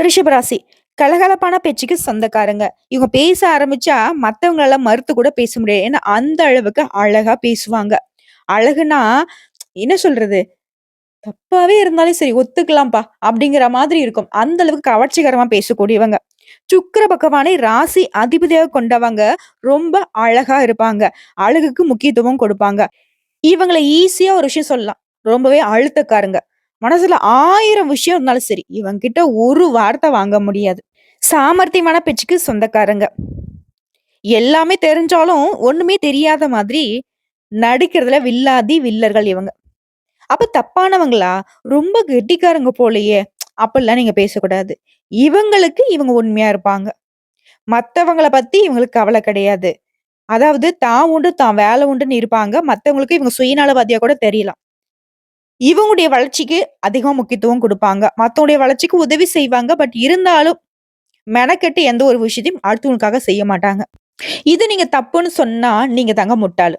ரிஷபராசி. கலகலப்பான பேச்சுக்கு சொந்தக்காரங்க. இவங்க பேச ஆரம்பிச்சா மத்தவங்களால மறுத்து கூட பேச முடியாது. ஏன்னா அந்த அளவுக்கு அழகா பேசுவாங்க. அழகுனா என்ன சொல்றது? தப்பாவே இருந்தாலும் சரி ஒத்துக்கலாம்ப்பா அப்படிங்கிற மாதிரி இருக்கும். அந்த அளவுக்கு கவர்ச்சிகரமா பேசக்கூடியவங்க. சுக்கிர பகவானை ராசி அதிபதியாக கொண்டவங்க ரொம்ப அழகா இருப்பாங்க. அழகுக்கு முக்கியத்துவம் கொடுப்பாங்க. இவங்கள ஈஸியா ஒரு விஷயம் சொல்லலாம். ரொம்பவே அழுத்தக்காரங்க. மனசுல 1000 விஷயம் இருந்தாலும் சரி, இவங்க கிட்ட ஒரு வார்த்தை வாங்க முடியாது. சாமர்த்தியமான பேச்சுக்கு சொந்தக்காரங்க. எல்லாமே தெரிஞ்சாலும், ஒண்ணுமே தெரியாத மாதிரி நடிக்கிறதுல வில்லாதி வில்லர்கள் இவங்க. அப்ப தப்பானவங்களா? ரொம்ப கெட்டிக்காரங்க போலயே! அப்படிலாம் நீங்க பேசக்கூடாது. இவங்களுக்கு இவங்க உண்மையா இருப்பாங்க. மத்தவங்கள பத்தி இவங்களுக்கு கவல கிடையாது. அதாவது தான் உண்டு, தான் வேலை உண்டுன்னு இருப்பாங்க. மத்தவங்களுக்கு இவங்க சுயநலவாதியா கூட தெரியலாம். இவங்களுடைய வளர்ச்சிக்கு அதிகமா முக்கியத்துவம் குடுப்பாங்க. மத்தவங்களுடைய வளர்ச்சிக்கு உதவி செய்வாங்க. பட் இருந்தாலும் மெனக்கெட்டு எந்த ஒரு விஷயத்தையும் அடுத்தவங்களுக்காக செய்ய மாட்டாங்க. இது நீங்க தப்புன்னு சொன்னா, நீங்க தாங்க முட்டாளு.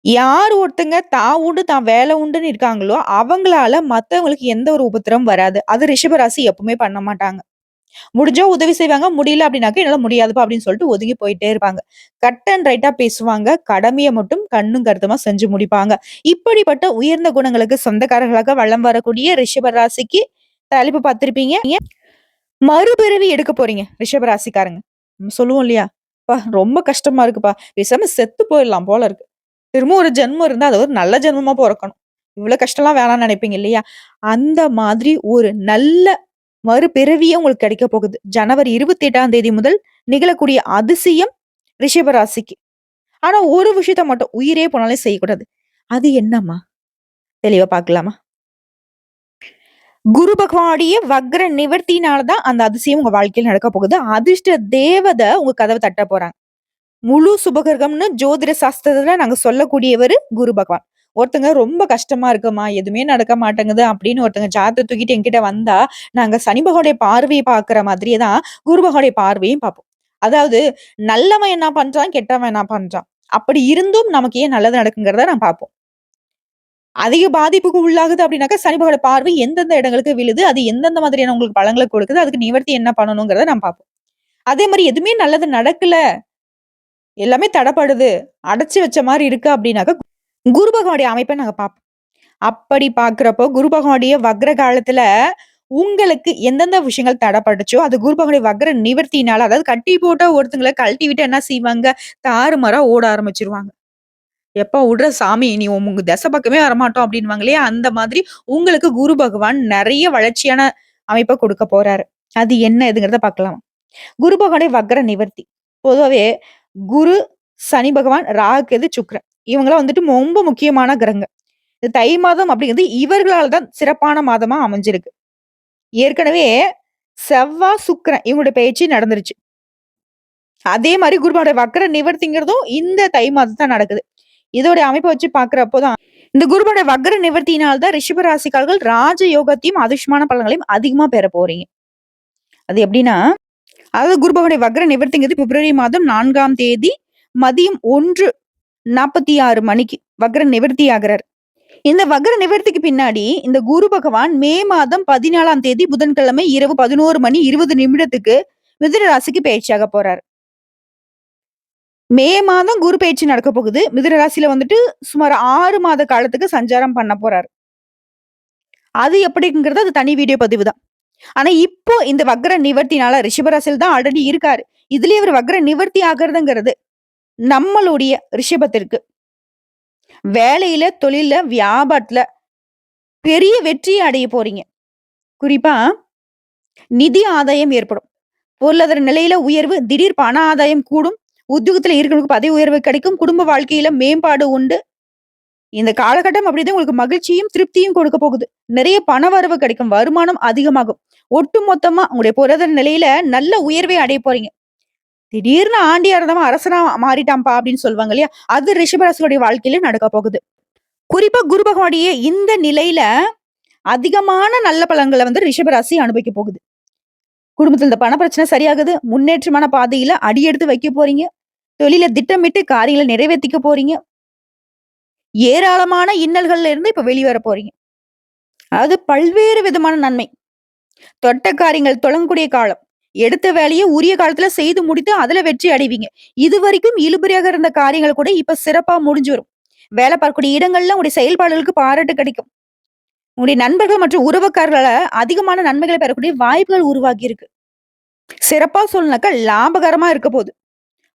யார் ஒருத்தங்க தான் உண்டு, தான் வேலை உண்டுன்னு இருக்காங்களோ, அவங்களால மத்தவங்களுக்கு எந்த ஒரு உபத்திரமும் வராது. அது ரிஷபராசி எப்பவுமே பண்ண மாட்டாங்க. முடிஞ்சா உதவி செய்வாங்க. முடியல அப்படின்னாக்க, "என்னால முடியாதுப்பா" அப்படின்னு சொல்லிட்டு ஒதுங்கி போயிட்டே இருப்பாங்க. கட் அண்ட் ரைட்டா பேசுவாங்க. கடமைய மட்டும் கண்ணும் கருத்துமா செஞ்சு முடிப்பாங்க. இப்படிப்பட்ட உயர்ந்த குணங்களுக்கு சொந்தக்காரர்களாக வலம் வரக்கூடிய ரிஷப ராசிக்கு தலைப்பு பார்த்திருப்பீங்க. மறுபிறவி எடுக்க போறீங்க ரிஷப ராசிக்காரங்க. நம்ம சொல்லுவோம் இல்லையா? "அப்பா ரொம்ப கஷ்டமா இருக்குப்பா. பேசாம செத்து போயிடலாம் போல இருக்கு. திரும்ப ஒரு ஜென்மம் இருந்தா அது ஒரு நல்ல ஜென்மமா பொறக்கணும். இவ்வளவு கஷ்டம்லாம் வேணாம்னு நினைப்பீங்க இல்லையா? அந்த மாதிரி ஒரு நல்ல மறுபிறவியே உங்களுக்கு கிடைக்க போகுது. ஜனவரி 28ஆம் தேதி முதல் நிகழக்கூடிய அதிசயம் ரிஷப ராசிக்கு. ஆனா ஒரு விஷயத்த மட்டும் உயிரே போனாலும் செய்யக்கூடாது. அது என்னம்மா? தெளிவா பார்க்கலாமா? குரு பகவானுடைய வக்ர நிவர்த்தியினால தான் அந்த அதிசயம் உங்க வாழ்க்கையில நடக்க போகுது. அதிர்ஷ்ட தேவதை உங்க கதவ தட்ட போறாங்க. முழு சுபகிரகம்னு ஜோதிட சாஸ்திரத்துல நாங்க சொல்லக்கூடியவரு குரு பகவான். ஒருத்தங்க ரொம்ப கஷ்டமா இருக்குமா, எதுவுமே நடக்க மாட்டேங்குது அப்படின்னு ஒருத்தங்க ஜாதகத்த தூக்கிட்டு என்கிட்ட வந்தா, நாங்க சனி பகவானுடைய பார்வைய பார்க்கிற மாதிரியே தான் குரு பகவானுடைய பார்வையும் பார்ப்போம். அதாவது நல்லவன் என்ன பண்றான், கெட்டவன் என்ன பண்றான். அப்படி இருந்தும் நமக்கு ஏன் நல்லது நடக்குங்கிறத நான் பார்ப்போம். அதிக பாதிப்புக்கு உள்ளாகுது அப்படின்னாக்கா, சனி பகவானுடைய பார்வை எந்தெந்த இடங்களுக்கு விழுது, அது எந்தெந்த மாதிரியான உங்களுக்கு பலன்கள கொடுக்குது, அதுக்கு நிவர்த்தி என்ன பண்ணணுங்கிறத நான் பார்ப்போம். அதே மாரி எதுவுமே நல்லது நடக்கல, எல்லாமே தடப்படுது, அடைச்சு வச்ச மாரி இருக்கு அப்படின்னாக்கா, குரு பகவானுடைய அமைப்ப நாங்க பார்ப்போம். அப்படி பார்க்கிறப்போ, குரு பகவானுடைய வக்ர காலத்துல உங்களுக்கு எந்தெந்த விஷயங்கள் தடப்பட்டுச்சோ, அது குரு பகவானுடைய வக்ர நிவர்த்தியினால அதாவது கட்டி போட்ட ஒருத்தங்கள கழட்டி விட்டு என்ன செய்வாங்க, தாறுமாறா ஓட ஆரம்பிச்சுருவாங்க. "எப்பா உட்றா சாமி, நீ உங்க திசை பக்கமே வரமாட்டோம்" அப்படின்னுவாங்க இல்லையா? அந்த மாதிரி உங்களுக்கு குரு பகவான் நெறைய வளர்ச்சியான அமைப்ப குடுக்க போறாரு. அது என்ன ஏதுங்கிறத பார்க்கலாம். குரு பகவானுடைய வக்ர நிவர்த்தி. பொதுவாவே குரு, சனி பகவான், ராகு, கேது, சுக்கிரன். இவங்கலாம் வந்துட்டு ரொம்ப முக்கியமான கிரகங்கள். இந்த தை மாதம் அப்படிங்கிறது இவர்களால தான் சிறப்பான மாதமா அமைஞ்சிருக்கு. ஏற்கனவே செவ்வா, சுக்கிரன் இவங்களுடைய பெயர்ச்சி நடந்துருச்சு. அதே மாரி குருவோட வக்ர நிவர்த்திங்கிறதும் இந்த தை மாதம் தான் நடக்குது. இதோட அமைப்ப வச்சு பார்க்கிறப்போ தான், இந்த குருவோட வக்ர நிவர்த்தியினால் தான் ரிஷப ராசிக்காரர்கள் ராஜ யோகத்தையும், அதிர்ஷ்டமான பலன்களையும் அதிகமா பெற போறீங்க. அது எப்படின்னா, அதாவது குரு பகவானுடைய வக்ர நிவர்த்திங்கிறது பிப்ரவரி மாதம் 4ஆம் தேதி மதியம் 1:46 மணிக்கு வக்ர நிவர்த்தி ஆகுறாரு. இந்த வக்ர நிவர்த்திக்கு பின்னாடி இந்த குரு பகவான் மே மாதம் 14ஆம் தேதி புதன்கிழமை இரவு 11 மணி 20 நிமிடத்துக்கு மிதுன ராசிக்கு பெயர்ச்சியாக போறாரு. மே மாதம் குரு பெயர்ச்சி நடக்க போகுது. மிதுன ராசியில வந்துட்டு சுமார் 6 மாத காலத்துக்கு சஞ்சாரம் பண்ண போறாரு. அது எப்படிங்கிறது அது தனி வீடியோ பதிவு தான். ஆனா இப்போ இந்த வக்ர நிவர்த்தினால ரிஷப ராசியில தான் ஆல்ரெடி இருக்காரு. இதுலயே இவரு வக்ர நிவர்த்தி ஆகுறதுங்கிறது நம்மளுடைய ரிஷபத்திற்கு வேலையில, தொழில்ல, வியாபாரத்துல பெரிய வெற்றிய அடைய போறீங்க. குறிப்பா நிதி ஆதாயம் ஏற்படும். பொருளாதார நிலையில உயர்வு, திடீர் பண ஆதாயம் கூடும். உத்தியோகத்துல இருக்கிறவங்களுக்கு பதவி உயர்வு கிடைக்கும். குடும்ப வாழ்க்கையில மேம்பாடு உண்டு. இந்த காலகட்டம் அப்படிதான் உங்களுக்கு மகிழ்ச்சியும், திருப்தியும் கொடுக்க போகுது. நிறைய பண வரவு கிடைக்கும். வருமானம் அதிகமாகும். ஒட்டுமொத்தமா உங்களுடைய பொருளாதார நிலையில நல்ல உயர்வை அடைய போறீங்க. திடீர்னு ஆண்டியா இருந்தவன் அரசனா மாறிட்டான்ப்பா அப்படின்னு சொல்லுவாங்க இல்லையா? அது ரிஷபராசியுடைய வாழ்க்கையில நடக்க போகுது. குறிப்பா குரு பகவானுடைய இந்த நிலையில அதிகமான நல்ல பலன்கள வந்து ரிஷபராசி அனுபவிக்க போகுது. குடும்பத்துல இந்த பண பிரச்சனை சரியாகுது. முன்னேற்றமான பாதையில அடி எடுத்து வைக்க போறீங்க. தொழில திட்டமிட்டு காரியங்கள நிறைவேத்திக்க போறீங்க. ஏராளமான இன்னல்கள்ல இருந்து இப்ப வெளிவர போறீங்க. அதாவது பல்வேறு விதமான நன்மை. தொட்ட காரியங்கள் தொடங்கக்கூடிய காலம். எடுத்த வேலைய உரிய காலத்துல செய்து முடித்து அதுல வெற்றி அடைவீங்க. இதுவரைக்கும் இழுபறியாக இருந்த காரியங்கள் கூட இப்ப சிறப்பா முடிஞ்சு வரும். வேலை பார்க்கக்கூடிய இடங்கள்ல உங்களுடைய செயல்பாடுகளுக்கு பாராட்டு கிடைக்கும். உங்களுடைய நண்பர்கள் மற்றும் உறவுக்காரர்களால அதிகமான நன்மைகளை பெறக்கூடிய வாய்ப்புகள் உருவாகி இருக்கு. சிறப்பா சொல்லணும்னாக்கா லாபகரமா இருக்க போகுது.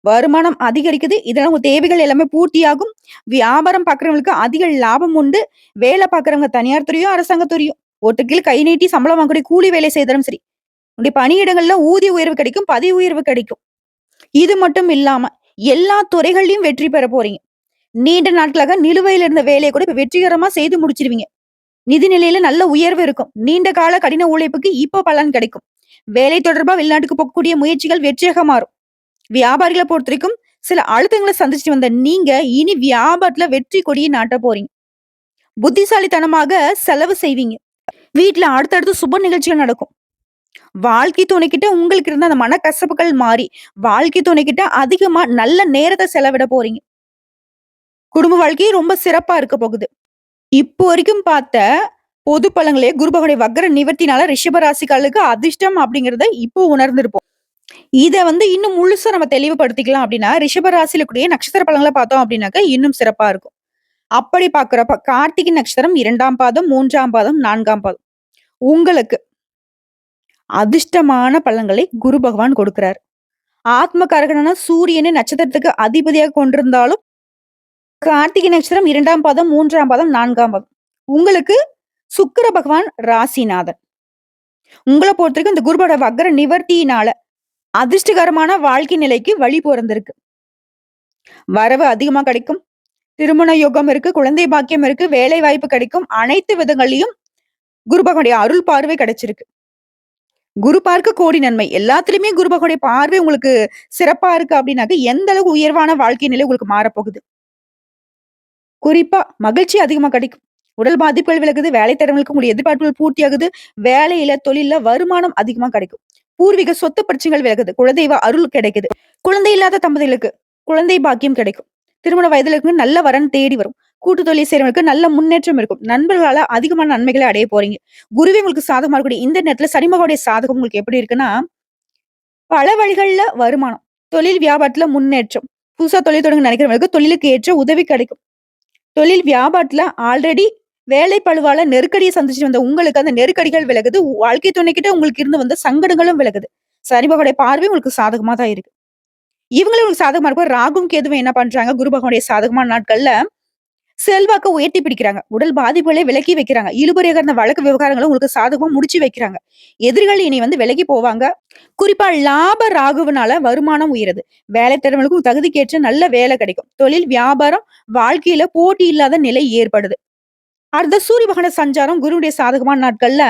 வருமானம் அதிகரிக்குது. இதனால உங்க தேவைகள் எல்லாமே பூர்த்தியாகும். வியாபாரம் பார்க்குறவங்களுக்கு அதிக லாபம் உண்டு. வேலை பார்க்குறவங்க தனியார் துறையோ, அரசாங்க துறையோ, ஒட்டுக்கீழ கை நீட்டி சம்பளம் வாங்கக்கூடிய கூலி வேலை செய்தாலும் சரி, உங்களுடைய பணியிடங்கள்ல ஊதிய உயர்வு கிடைக்கும், பதவி உயர்வு கிடைக்கும். இது மட்டும் இல்லாம எல்லா துறைகள்லயும் வெற்றி பெற போறீங்க. நீண்ட நாட்களாக நிலுவையில இருந்த வேலையை கூட இப்ப வெற்றிகரமா செய்து முடிச்சிருவீங்க. நிதி நிலையில நல்ல உயர்வு இருக்கும். நீண்ட கால கடின உழைப்புக்கு இப்போ பலன் கிடைக்கும். வேலை தொடர்பா வெளிநாட்டுக்கு போகக்கூடிய முயற்சிகள் வெற்றியாக மாறும். வியாபாரிகளை பொறுத்தவரைக்கும் சில அழுத்தங்களை சந்திச்சுட்டு வந்த நீங்க இனி வியாபாரத்துல வெற்றி கொடியை நாட்ட போறீங்க. புத்திசாலித்தனமாக செலவு செய்வீங்க. வீட்டுல அடுத்தடுத்து சுப நிகழ்ச்சிகள் நடக்கும். வாழ்க்கை துணைக்கிட்ட உங்களுக்கு இருந்த அந்த மனக்கசப்புகள் மாறி வாழ்க்கை துணைக்கிட்ட அதிகமா நல்ல நேரத்தை செலவிட போறீங்க. குடும்ப வாழ்க்கை ரொம்ப சிறப்பா இருக்க போகுது. இப்போ வரைக்கும் பார்த்த பொது பலங்களே குரு பகவானுடைய வக்ர நிவர்த்தினால ரிஷப ராசிக்காரர்களுக்கு அதிர்ஷ்டம் அப்படிங்கறத இப்போ உணர்ந்திருப்போம். இத இன்னும் முழுசா நம்ம தெளிவுபடுத்திக்கலாம் அப்படின்னா, ரிஷப ராசியில கூடிய நட்சத்திர பலன்களை பார்த்தோம் அப்படின்னாக்க இன்னும் சிறப்பா இருக்கும். அப்படி பார்க்கிறப்ப கார்த்திகை நட்சத்திரம் 2ஆம் பாதம், 3ஆம் பாதம், 4ஆம் பாதம் உங்களுக்கு அதிர்ஷ்டமான பலன்களை குரு பகவான் கொடுக்கிறார். ஆத்மகாரகனான சூரியனை நட்சத்திரத்துக்கு அதிபதியாக கொண்டிருந்தாலும் கார்த்திகை நட்சத்திரம் 2ஆம் பாதம், 3ஆம் பாதம், 4ஆம் பாதம் உங்களுக்கு சுக்கிர பகவான் ராசிநாதன். உங்களை பொறுத்தவரைக்கும் இந்த குருவோட வக்ர நிவர்த்தியினால அதிர்ஷ்டகரமான வாழ்க்கை நிலைக்கு வழி பிறந்திருக்கு. வரவு அதிகமா கிடைக்கும். திருமண யோகம் இருக்கு, குழந்தை பாக்கியம் இருக்கு, வேலை வாய்ப்பு கிடைக்கும். அனைத்து விதங்களையும் குரு பகவானுடைய அருள் பார்வை கிடைச்சிருக்கு. குரு பார்க்க கோடி நன்மை. எல்லாத்துலயுமே குரு பகவானுடைய பார்வை உங்களுக்கு சிறப்பா இருக்கு அப்படின்னாக்க எந்த அளவுக்கு உயர்வான வாழ்க்கை நிலை உங்களுக்கு மாறப்போகுது. குறிப்பா மகிழ்ச்சி அதிகமா கிடைக்கும். உடல் பாதிப்புகள் விலகுது. வேலை தரங்களுக்கு உங்களுடைய எதிர்பார்ப்புகள் பூர்த்தியாகுது. வேலையில தொழில வருமானம் அதிகமா கிடைக்கும். பூர்வீக சொத்து பிரச்சனைகள் விலகுது. குலதெய்வ அருள் கிடைக்குது. குழந்தை இல்லாத தம்பதிகளுக்கு குழந்தை பாக்கியம் கிடைக்கும். திருமண வயதுல இருக்கு நல்ல வரன் தேடி வரும். கூட்டு தொழில் செய்றவங்களுக்கு நல்ல முன்னேற்றம் இருக்கும். நண்பர்களால அதிகமான நன்மைகளை அடைய போறீங்க. குருவே உங்களுக்கு சாதகமா இருக்கக்கூடிய இந்த நேரத்துல சனிமகனுடைய சாதகம் உங்களுக்கு எப்படி இருக்குன்னா, பல வழிகள்ல வருமானம், தொழில் வியாபாரத்துல முன்னேற்றம், புதுசா தொழில் தொடங்க நினைக்கிறவங்களுக்கு தொழிலுக்கு ஏற்ற உதவி கிடைக்கும். தொழில் வியாபாரத்துல ஆல்ரெடி வேலை பழுவால நெருக்கடியை சந்திச்சு வந்த உங்களுக்கு அந்த நெருக்கடிகள் விலகுது. வாழ்க்கை துணைக்கிட்ட உங்களுக்கு இருந்து வந்த சங்கடங்களும் விலகுது. சனி பகவானுடைய பார்வை உங்களுக்கு சாதகமா தான் இருக்கு. இவங்களும் உங்களுக்கு சாதகமா இருக்கும். ராகும் கேதுவும் என்ன பண்றாங்க? குரு பகவானுடைய சாதகமான நாட்கள்ல செல்வாக்க உயர்த்தி பிடிக்கிறாங்க. உடல் பாதிப்புகளை விலக்கி வைக்கிறாங்க. இழுபறியாக இருந்த வழக்கு விவகாரங்களும் உங்களுக்கு சாதகமா முடிச்சு வைக்கிறாங்க. எதிரிகள் இனி விலகி போவாங்க. குறிப்பா லாப ராகுவனால வருமானம் உயருது. வேலை திறமைகளுக்கும் தகுதிக்கேற்ற நல்ல வேலை கிடைக்கும். தொழில் வியாபாரம் வாழ்க்கையில போட்டி இல்லாத நிலை ஏற்படுது. அடுத்த சூரிய பகவான சஞ்சாரம் குருவுடைய சாதகமான நாட்கள்ல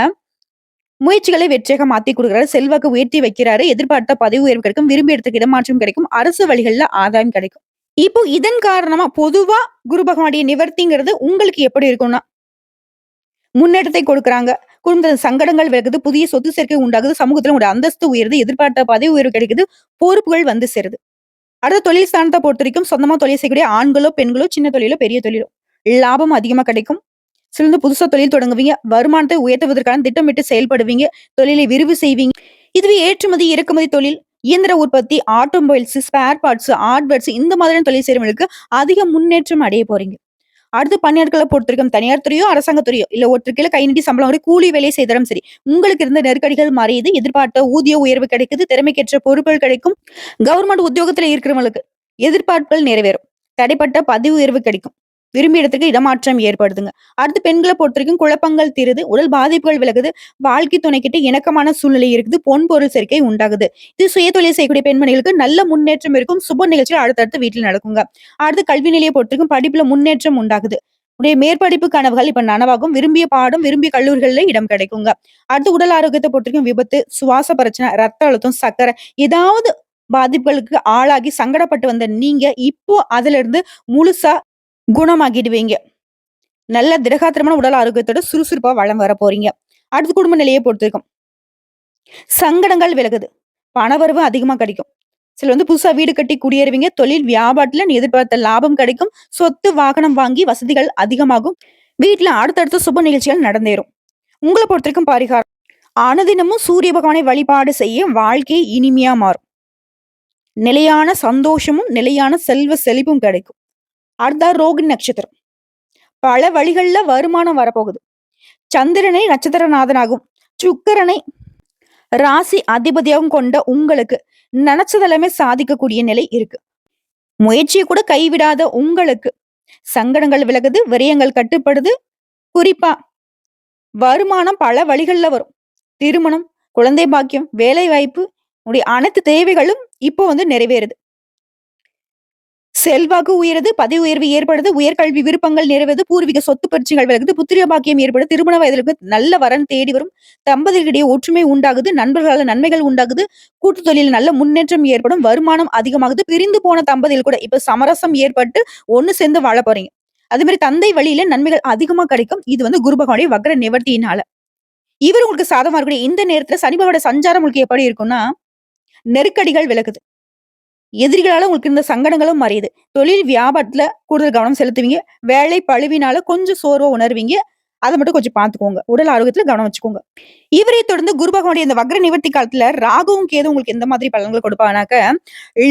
முயற்சிகளை வெற்றியாக மாத்தி கொடுக்குறாரு. செல்வாக்கு உயர்த்தி வைக்கிறாரு. எதிர்பார்த்த பதவி உயர்வு கிடைக்கும். விரும்பி இடத்துக்கு இடமாற்றம் கிடைக்கும். அரசு வழிகள்ல ஆதாயம் கிடைக்கும். இப்போ இதன் காரணமா பொதுவா குரு பகவானுடைய நிவர்த்திங்கிறது உங்களுக்கு எப்படி இருக்கும்னா, முன்னேற்றத்தை கொடுக்குறாங்க. குடும்ப சங்கடங்கள் விலகுது. புதிய சொத்து சேர்க்கை உண்டாகுது. சமூகத்துல உங்களுடைய அந்தஸ்து உயருது. எதிர்பார்த்த பதவி உயர்வு கிடைக்குது. பொறுப்புகள் சேருது. அடுத்த தொழில் ஸ்தானத்தை பொறுத்த வரைக்கும் சொந்தமா தொழில் செய்யக்கூடிய ஆண்களோ, பெண்களோ, சின்ன தொழிலோ, பெரிய தொழிலோ லாபம் அதிகமா கிடைக்கும். சிலந்து புதுசா தொழில் தொடங்குவீங்க. வருமானத்தை உயர்த்துவதற்கான திட்டமிட்டு செயல்படுவீங்க. தொழிலை விரிவு செய்வீங்க. இதுவே ஏற்றுமதி, இறக்குமதி தொழில், இயந்திர உற்பத்தி, ஆட்டோமொபைல்ஸ், ஸ்பேர் பார்ட்ஸ், ஹார்ட்வேர்ஸ் இந்த மாதிரியான தொழில் செய்றவங்களுக்கு அதிக முன்னேற்றம் அடைய போறீங்க. அடுத்து பணியாட்களை பொறுத்திருக்கும் தனியார் துறையோ, அரசாங்க துறையோ, இல்ல ஒருத்தர் கை நீட்டி சம்பளம் வரை கூலி வேலை செய்தாலும் சரி, உங்களுக்கு இருந்த நெருக்கடிகள் மறையுது. எதிர்பார்த்த ஊதிய உயர்வு கிடைக்குது. திறமைக்கேற்ற பொறுப்புகள் கிடைக்கும். கவர்மெண்ட் உத்தியோகத்துல இருக்கிறவங்களுக்கு எதிர்பார்ப்புகள் நிறைவேறும். தடைப்பட்ட பதவி உயர்வு கிடைக்கும். விரும்பிய இடத்துக்கு இடமாற்றம் ஏற்படுதுங்க. அடுத்து பெண்களை பொறுத்த வரைக்கும் குழப்பங்கள் தீருது. உடல் பாதிப்புகள் விலகுது. வாழ்க்கை துணைக்கிட்ட இணக்கமான சூழ்நிலை இருக்குது. பொன் பொருள் சேர்க்கை உண்டாகுது. இது சுய தொழில் செய்யக்கூடிய பெண்மணிகளுக்கு நல்ல முன்னேற்றம் இருக்கும். சுப நிகழ்ச்சிகள் அடுத்தடுத்து வீட்டில் நடக்குங்க. அடுத்து கல்வி நிலையை பொறுத்த வரைக்கும் படிப்புல முன்னேற்றம் உண்டாகுது. உடைய மேற்படிப்பு கனவுகள் இப்ப நனவாகும். விரும்பிய பாடம், விரும்பிய கல்லூரிகள்ல இடம் கிடைக்குங்க. அடுத்து உடல் ஆரோக்கியத்தை பொறுத்த வரைக்கும் விபத்து, சுவாச பிரச்சனை, ரத்த அழுத்தம், சர்க்கரை ஏதாவது பாதிப்புகளுக்கு ஆளாகி சங்கடப்பட்டு வந்த நீங்க இப்போ அதுல இருந்து முழுசா குணமாக்கிடுவீங்க. நல்ல திடகாத்திரமான உடல் ஆரோக்கியத்தோட சுறுசுறுப்பா வளம் வர போறீங்க. அடுத்து குடும்ப நிலையை பொறுத்திருக்கும். சங்கடங்கள் விலகுது. பணவரவு அதிகமா கிடைக்கும். சில புதுசா வீடு கட்டி குடியேறுவீங்க. தொழில் வியாபாரத்துல எதிர்பார்த்த லாபம் கிடைக்கும். சொத்து வாகனம் வாங்கி வசதிகள் அதிகமாகும். வீட்டுல அடுத்தடுத்த சுப நிகழ்ச்சிகள் நடந்தேறும். உங்களை பொறுத்திருக்கும் பரிகாரம் அனுதினமும் சூரிய பகவானை வழிபாடு செய்ய வாழ்க்கை இனிமையா மாறும். நிலையான சந்தோஷமும், நிலையான செல்வ செழிப்பும் கிடைக்கும். அடுத்தா ரோகிணி நட்சத்திரம். பல வழிகள்ல வருமானம் வரப்போகுது. சந்திரனை நட்சத்திரநாதனாகும், சுக்கிரனை ராசி அதிபதியாகவும் கொண்ட உங்களுக்கு நினைச்சதெல்லாமே சாதிக்கக்கூடிய நிலை இருக்கு. முயற்சியை கூட கைவிடாத உங்களுக்கு சங்கடங்கள் விலகுது, விரயங்கள் கட்டுப்படுது. குறிப்பா வருமானம் பல வழிகள்ல வரும். திருமணம், குழந்தை பாக்கியம், வேலை வாய்ப்பு, உடைய அனைத்து தேவைகளும் இப்போ நிறைவேறுது. செல்வாக்கு உயருது, பதவி உயர்வு ஏற்படுது, உயர்கல்வி விருப்பங்கள் நிறைவேறுது, பூர்வீக சொத்து பரீட்சைகள் விலகுது, புத்திர பாக்கியம் ஏற்படுது, திருமண வயதிற்கு நல்ல வரன் தேடி வரும், தம்பதிகளிடையே ஒற்றுமை உண்டாகுது, நண்பர்களால் நன்மைகள் உண்டாகுது, கூட்டு தொழில் நல்ல முன்னேற்றம் ஏற்படும், வருமானம் அதிகமாகுது, பிரிந்து போன தம்பதிகள் கூட இப்ப சமரசம் ஏற்பட்டு ஒண்ணு சேர்ந்து வாழ போறீங்க. அதே மாதிரி தந்தை வழியில நன்மைகள் அதிகமா கிடைக்கும். இது குரு பகவானுடைய வக்ர நிவர்த்தியினால. இவர் உங்களுக்கு சாதகமா இருக்கக்கூடிய இந்த நேரத்துல சனி பகவானுடைய சஞ்சாரம் உங்களுக்கு எப்படி இருக்கும்னா, நெருக்கடிகள் விலகுது. எதிரிகளால உங்களுக்கு இருந்த சங்கடங்களும் மறையுது. தொழில் வியாபாரத்துல கூடுதல் கவனம் செலுத்துவீங்க. வேலை பளுவினால கொஞ்சம் சோர்வா உணர்வீங்க. அத மட்டும் கொஞ்சம் பார்த்துக்கோங்க. உடல் ஆரோக்கியத்துல கவனம் வச்சுக்கோங்க. இவரை தொடர்ந்து குரு பகவானுடைய இந்த வக்ர நிவர்த்தி காலத்துல ராகுவும் கேதுவும் உங்களுக்கு எந்த மாதிரி பலன்கள் கொடுப்பாங்கனாக்க,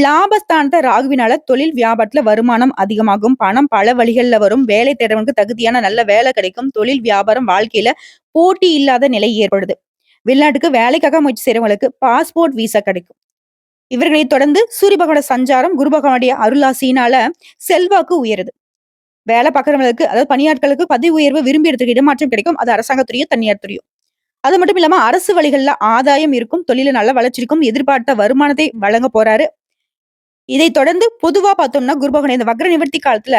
லாபஸ்தானத்த ராகுவினால தொழில் வியாபாரத்துல வருமானம் அதிகமாகும். பணம் பல வழிகள்ல வரும். வேலை தேடுறவங்களுக்கு தகுதியான நல்ல வேலை கிடைக்கும். தொழில் வியாபாரம் வாழ்க்கையில போட்டி இல்லாத நிலை ஏற்படுது. வெளிநாட்டுக்கு வேலைக்காக முயற்சி செய்றவங்களுக்கு பாஸ்போர்ட் விசா கிடைக்கும். இவர்களை தொடர்ந்து சூரிய பகவானோட சஞ்சாரம் குரு பகவானுடைய அருளாசியினால செல்வாக்கு உயருது. வேலை பார்க்குறவங்களுக்கு, அதாவது பணியாட்களுக்கு பதவி உயர்வு விரும்பி இடத்துக்கு இடமாற்றம் கிடைக்கும். அது அரசாங்கத்துறையோ, தனியார் துறையோ. அது மட்டும் இல்லாம அரசு வழிகள்ல ஆதாயம் இருக்கும். தொழில நல்ல வளர்ச்சி இருக்கும். எதிர்பார்த்த வருமானத்தை வழங்க போறாரு. இதை தொடர்ந்து பொதுவா பார்த்தோம்னா குரு பகவான் இந்த வக்ர நிவர்த்தி காலத்துல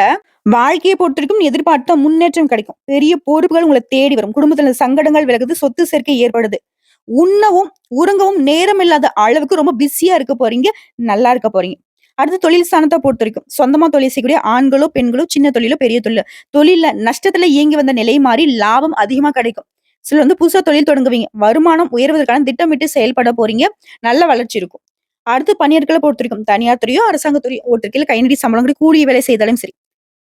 வாழ்க்கையை பொறுத்திருக்கும் எதிர்பார்த்த முன்னேற்றம் கிடைக்கும். பெரிய பொறுப்புகள் உங்களை தேடி வரும். குடும்பத்துல சங்கடங்கள் விலகுது, சொத்து சேர்க்கை ஏற்படுது. உண்ணவும் உறங்கவும் நேரம் இல்லாத அளவுக்கு ரொம்ப பிஸியா இருக்க போறீங்க. நல்லா இருக்க போறீங்க. அடுத்து தொழில் ஸ்தானத்தை பொறுத்த வரைக்கும் சொந்தமா தொழில் செய்யக்கூடிய ஆண்களோ பெண்களோ சின்ன தொழிலோ பெரிய தொழிலோ தொழில நஷ்டத்துல இயங்கி வந்த நிலை மாறி லாபம் அதிகமா கிடைக்கும். சிலர் புதுசா தொழில் தொடங்குவீங்க. வருமானம் உயர்வதற்கான திட்டமிட்டு செயல்பட போறீங்க. நல்ல வளர்ச்சி இருக்கும். அடுத்து பணியாட்களை பொறுத்த வரைக்கும் தனியார் துறையோ அரசாங்கத்துறையோ ஒருத்தருக்கையில் கை நீடி சம்பளம் கூடிய வேலை செய்தாலும் சரி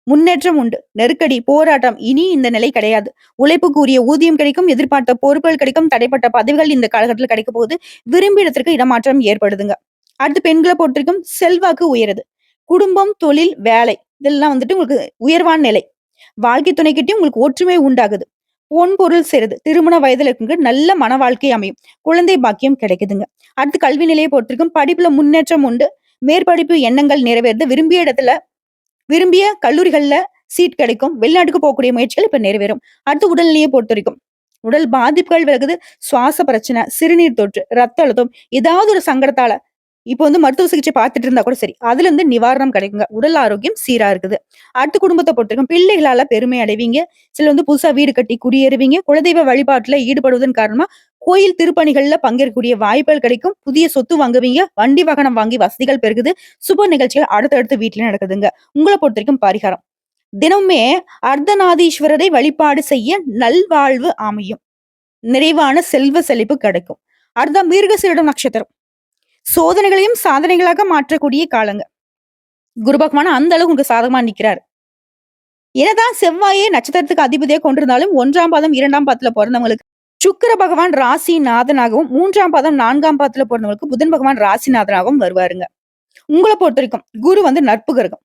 முன்னேற்றம் உண்டு. நெருக்கடி, போராட்டம் இனி இந்த நிலை கிடையாது. உழைப்புக்கு உரிய ஊதியம் கிடைக்கும். எதிர்பார்த்த பொறுப்புகள் கிடைக்கும். தடைப்பட்ட பதவிகள் இந்த காலகட்டத்தில் கிடைக்க போகுது. விரும்பிய இடத்திற்கு இடமாற்றம் ஏற்படுதுங்க. அடுத்து பெண்களை பொறுத்திருக்கும் செல்வாக்கு உயருது. குடும்பம், தொழில், வேலை இதெல்லாம் உங்களுக்கு உயர்வான நிலை. வாழ்க்கை துணைக்கிட்டையும் உங்களுக்கு ஒற்றுமை உண்டாகுது. பொன் பொருள் சேருது. திருமண வயதுல இருக்குங்க நல்ல மன வாழ்க்கை அமையும். குழந்தை பாக்கியம் கிடைக்குதுங்க. அடுத்து கல்வி நிலையை பொறுத்திருக்கும் படிப்புல முன்னேற்றம் உண்டு. மேற்படிப்பு எண்ணங்கள் நிறைவேறுது. விரும்பிய கல்லூரிகள்ல சீட் கிடைக்கும். வெளிநாட்டுக்கு போகக்கூடிய முயற்சிகள் இப்ப நிறைவேறும். அடுத்து உடல்நிலையை பொறுத்த வரைக்கும் உடல் பாதிப்புகள் விலகுது. சுவாச பிரச்சனை, சிறுநீர் தொற்று, ரத்த அழுத்தம் ஏதாவது ஒரு சங்கடத்தால இப்ப மருத்துவ சிகிச்சை பார்த்துட்டு இருந்தா கூட சரி அதுல இருந்து நிவாரணம் கிடைக்குங்க. உடல் ஆரோக்கியம் சீரா இருக்குது. அடுத்த குடும்பத்தை பொறுத்திருக்கும் பிள்ளைகளால பெருமை அடைவீங்க. சில புதுசா வீடு கட்டி குடியேறுவீங்க. குலதெய்வ வழிபாட்டுல ஈடுபடுவதன் காரணமா கோயில் திருப்பணிகள்ல பங்கேற்கக்கூடிய வாய்ப்புகள் கிடைக்கும். புதிய சொத்து வாங்குவீங்க. வண்டி வாகனம் வாங்கி வசதிகள் பெருகுது. சுப நிகழ்ச்சிகள் அடுத்தடுத்து வீட்டுல நடக்குதுங்க. உங்களை பொறுத்த வரைக்கும் பரிகாரம் தினமுமே அர்த்தநாதீஸ்வரரை வழிபாடு செய்ய நல்வாழ்வு அமையும். நிறைவான செல்வ செழிப்பு கிடைக்கும். அடுத்த மிருகசீரிடம் நட்சத்திரம் சோதனைகளையும் சாதனைகளாக மாற்றக்கூடிய காலங்க. குரு பகவான் அந்த அளவுக்கு உங்களுக்கு சாதகமா நிக்கிறாரு. என்னதான் செவ்வாயே நட்சத்திரத்துக்கு அதிபதியாக கொண்டிருந்தாலும் 1ஆம் பாதம் 2ஆம் பாதத்துல பிறந்தவங்களுக்கு சுக்கிர பகவான் ராசி நாதனாகவும் 3ஆம் பாதம் 4ஆம் பாதத்துல பிறந்தவங்களுக்கு புதன் பகவான் ராசிநாதனாகவும் வருவாருங்க. உங்களை பொறுத்த வரைக்கும் குரு நட்பு கிரகம்.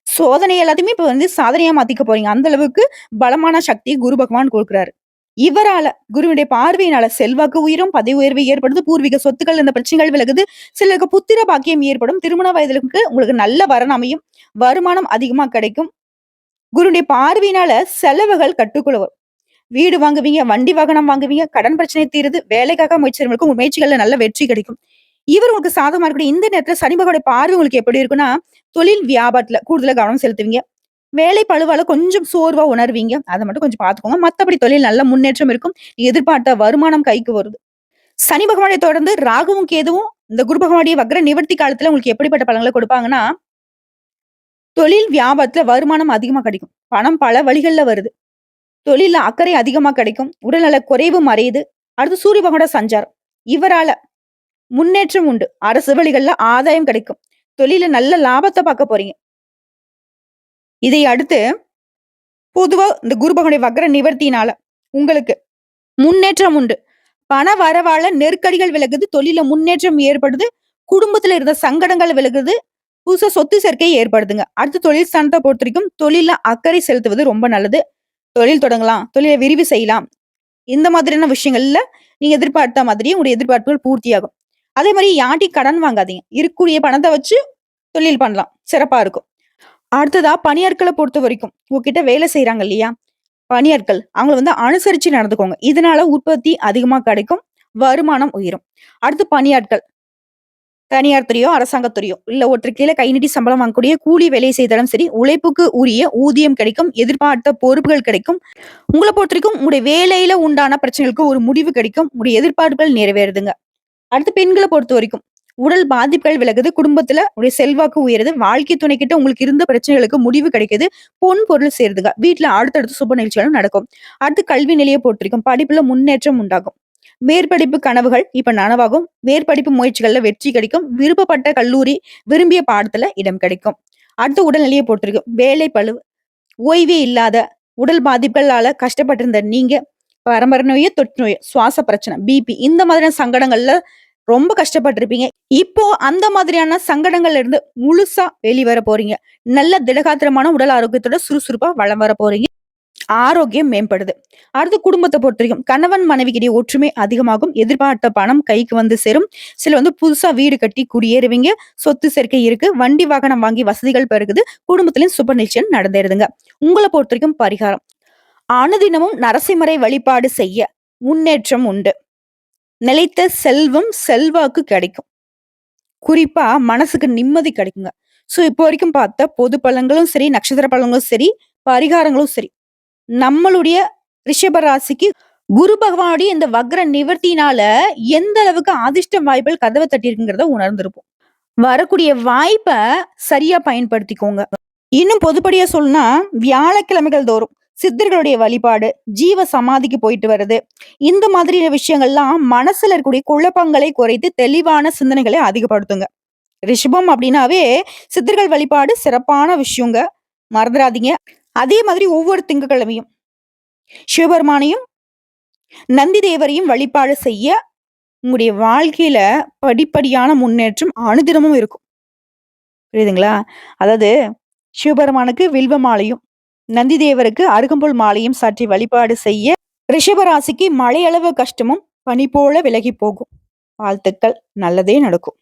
சோதனை எல்லாத்தையுமே இப்ப சாதனையா மாத்திக்க போறீங்க. அந்த அளவுக்கு பலமான சக்தியை குரு பகவான் கொடுக்கிறாரு. இவரால குருவுடைய பார்வையினால செல்வாக்கு உயரும். பதவி உயர்வு ஏற்படுது. பூர்வீக சொத்துக்கள் இந்த பிரச்சனைகள் விலகுது. சிலருக்கு புத்திர பாக்கியம் ஏற்படும். திருமண வயதிற்கு உங்களுக்கு நல்ல வரன் அமையும். வருமானம் அதிகமா கிடைக்கும். குருடைய பார்வையினால செலவுகள் கட்டுக்குள்ள வரும். வீடு வாங்குவீங்க, வண்டி வாகனம் வாங்குவீங்க, கடன் பிரச்சனை தீருது. வேலைக்காக முயற்சிகளுக்கும் முயற்சிகள்ல நல்ல வெற்றி கிடைக்கும். இவர் உங்களுக்கு சாதகமா இருக்கக்கூடிய இந்த நேரத்துல சனி பகவானுடைய பார்வை உங்களுக்கு எப்படி இருக்குன்னா தொழில் வியாபாரத்துல கூடுதலா கவனம் செலுத்துவீங்க. வேலை பளுவால கொஞ்சம் சோர்வா உணர்வீங்க. அதை மட்டும் கொஞ்சம் பார்த்துக்கோங்க. மத்தபடி தொழில் நல்ல முன்னேற்றம் இருக்கும். எதிர்பார்த்த வருமானம் கைக்கு வருது. சனி பகவானை தொடர்ந்து ராகுவும் கேதுவும் இந்த குரு பகவானுடைய வக்ர நிவர்த்தி காலத்துல உங்களுக்கு எப்படிப்பட்ட பலன்களை கொடுப்பாங்கன்னா தொழில் வியாபாரத்துல வருமானம் அதிகமா கிடைக்கும். பணம் பல வழிகள்ல வருது. தொழில அக்கறை அதிகமா கிடைக்கும். உடல்நல குறைவு மறையுது. அடுத்து சூரிய பகவானோட சஞ்சாரம் இவரால முன்னேற்றம் உண்டு. அரசு வழிகள்ல ஆதாயம் கிடைக்கும். தொழில நல்ல லாபத்தை பார்க்க போறீங்க. இதை அடுத்து பொதுவா இந்த குரு பகவானுடைய வக்ர நிவர்த்தியினால உங்களுக்கு முன்னேற்றம் உண்டு. பண வரவால நெருக்கடிகள் விலகுது, தொழில்ல முன்னேற்றம் ஏற்படுது, குடும்பத்துல இருந்த சங்கடங்கள் விலகுது, புதுசா சொத்து சேர்க்கை ஏற்படுதுங்க. அடுத்து தொழில் ஸ்தானத்த பொறுத்தவரைக்கும் தொழில்ல அக்கறை செலுத்துவது ரொம்ப நல்லது. தொழில் தொடங்கலாம், தொழில விரிவு செய்யலாம். இந்த மாதிரியான விஷயங்கள்ல நீங்க எதிர்பார்த்த மாதிரியே உங்களுடைய எதிர்பார்ப்புகள் பூர்த்தியாகும். அதே மாரி யார்ட்டயும் கடன் வாங்காதீங்க. இருக்கக்கூடிய பணத்த வச்சு தொழில் பண்ணலாம். சிறப்பா இருக்கும். அடுத்ததா பணியாட்கள பொறுத்தவரைக்கும், உங்ககிட்ட வேலை செய்றாங்க இல்லையா? பணியாட்கள். அவங்கள அனுசரிச்சு நடந்துக்கோங்க. இதனால உற்பத்தி அதிகமா கிடைக்கும். வருமானம் உயரும். அடுத்து பணியாட்கள். தனியார் துறையோ, அரசாங்கத் துறையோ, இல்ல ஒருத்தர் கீழ கை நீட்டி சம்பளம் வாங்கக்கூடிய கூலி வேலை செய்தாலும் சரி, உழைப்புக்கு உரிய ஊதியம் கிடைக்கும். எதிர்பார்த்த பொறுப்புகள் கிடைக்கும். உங்கள பொறுத்தவரைக்கும் உங்களுடைய வேலையில உண்டான பிரச்சனைகளுக்கு ஒரு முடிவு கிடைக்கும். உங்களுடைய எதிர்பார்ப்புகள் நிறைவேறுதுங்க. அடுத்து பெண்கள பொறுத்தவரைக்கும், உடல் பாதிப்புகள் விலகுது. குடும்பத்துல உடைய செல்வாக்கு உயருது. வாழ்க்கை துணைக்கிட்ட உங்களுக்கு இருந்த பிரச்சனைகளுக்கு முடிவு கிடைக்குது. பொன் பொருள் சேருதுங்க. வீட்ல அடுத்தடுத்து சுப நிகழ்ச்சிகளும் நடக்கும். அடுத்து கல்வி நிலைய பொறுத்தவரைக்கும் படிப்புல முன்னேற்றம் உண்டாகும். மேற்படிப்பு கனவுகள் இப்ப நனவாகும். மேற்படிப்பு முயற்சிகள்ல வெற்றி கிடைக்கும். விருப்பப்பட்ட கல்லூரி, விரும்பிய பாடத்துல இடம் கிடைக்கும். அடுத்து உடல்நிலையை பொறுத்திருக்கும். வேலை பளு, ஓய்வே இல்லாத உடல் பாதிப்புகளால கஷ்டப்பட்டிருந்த நீங்க, பரம்பரை நோயோ, தொற்று நோயோ, சுவாச பிரச்சனை, பிபி இந்த மாதிரியான சங்கடங்கள்ல ரொம்ப கஷ்டப்பட்டிருப்பீங்க. இப்போ அந்த மாதிரியான சங்கடங்கள்ல இருந்து முழுசா வெளிவர போறீங்க. நல்ல திடகாத்திரமான உடல் ஆரோக்கியத்தோட சுறுசுறுப்பா வலம் வர போறீங்க. ஆரோக்கியம் மேம்படுது. அடுத்து குடும்பத்த பொறுத்தவரைக்கும் கணவன் மனைவிக்கிடையே ஒற்றுமை அதிகமாகும். எதிர்பார்த்த பணம் கைக்கு வந்து சேரும். சில புதுசா வீடு கட்டி குடியேறுவீங்க. சொத்து சேர்க்கை இருக்கு. வண்டி வாகனம் வாங்கி வசதிகள் பெருகுது. குடும்பத்திலும் சுப நிச்சயம் நடந்தேறுதுங்க. உங்கள பொறுத்தவரைக்கும் பரிகாரம். அனுதினமும் நரசிம்மரை வழிபாடு செய்ய முன்னேற்றம் உண்டு. நிலைத்த செல்வம், செல்வாக்கு கிடைக்கும். குறிப்பா மனசுக்கு நிம்மதி கிடைக்குங்க. சோ இப்போ வரைக்கும் பார்த்த பொது பலன்களும் சரி, நட்சத்திர பலன்களும் சரி, பரிகாரங்களும் சரி, நம்மளுடைய ரிஷப ராசிக்கு குரு பகவானுடைய இந்த வக்ர நிவர்த்தினால எந்த அளவுக்கு அதிர்ஷ்ட வாய்ப்புகள் கதவை தட்டியிருக்குங்கிறத உணர்ந்திருப்போம். வரக்கூடிய வாய்ப்ப சரியா பயன்படுத்திக்கோங்க. இன்னும் பொதுப்படியா சொல்லணும்னா, வியாழக்கிழமைகள் தோறும் சித்தர்களுடைய வழிபாடு, ஜீவ சமாதிக்கு போயிட்டு வர்றது, இந்த மாதிரியான விஷயங்கள்லாம் மனசுல இருக்கக்கூடிய குழப்பங்களை குறைத்து தெளிவான சிந்தனைகளை அதிகப்படுத்துங்க. ரிஷபம் அப்படின்னாவே சித்தர்கள் வழிபாடு சிறப்பான விஷயங்க. மறந்துடாதீங்க. அதே மாதிரி ஒவ்வொரு திங்கட்கிழமையும் சிவபெருமானையும், நந்தி தேவரையும் வழிபாடு செய்ய உங்களுடைய வாழ்க்கையில படிப்படியான முன்னேற்றம் அனுதினமும் இருக்கும். புரியுதுங்களா? அதாவது சிவபெருமானுக்கு வில்வ மாலையும், நந்தி தேவருக்கு அருகம்புல் மாலையும் சாற்றி வழிபாடு செய்ய ரிஷபராசிக்கு மழையளவு கஷ்டமும் பனி போல விலகி போகும். வாழ்த்துக்கள். நல்லதே நடக்கும்.